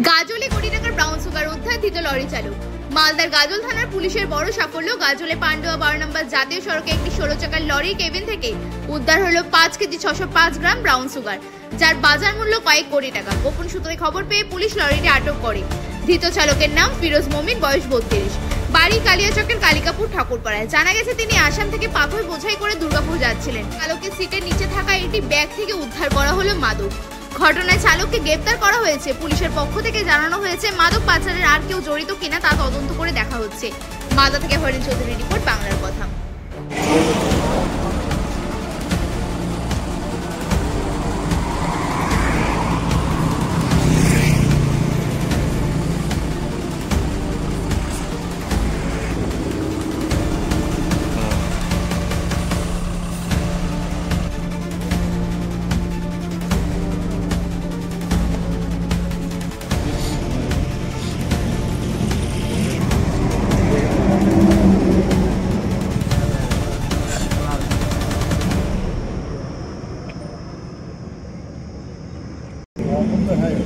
গাজলে কোটি টাকার brown sugar উদ্ধার, ধৃত লরি চালক। মালদার গাজল থানার পুলিশের বড় সাফল্য। গাজলে পান্ডুয়া 12 নম্বর জাতীয় সড়কে একটি 16 চাকার লরির কেবিন থেকে উদ্ধার হলো 5 কেজি 605 গ্রাম ব্রাউন সুগার, যার বাজার মূল্য কয়েক কোটি টাকা। গোপন সূত্রে খবর পেয়ে পুলিশ লরিটি আটক করে। ধৃত চালকের নাম ফিরোজ মমিন, বয়স 32, বাড়ি কালিয়াচকের কালিকাপুর ঠাকুরপাড়ায়। জানা গেছে তিনি আসাম থেকে পাথর বোঝাই করে দুর্গাপুর যাচ্ছিলেন। চালকের সিটের নিচে থাকা একটি ব্যাগ থেকে উদ্ধার করা হলো মাদক। ঘটনায় চালককে গ্রেপ্তার করা হয়েছে। পুলিশের পক্ষ থেকে জানানো হয়েছে মাদক পাচারের আর কেউ জড়িত কিনা তা তদন্ত করে দেখা হচ্ছে। মালদা থেকে হরিণ চৌধুরী রিপোর্ট, বাংলার কথা। है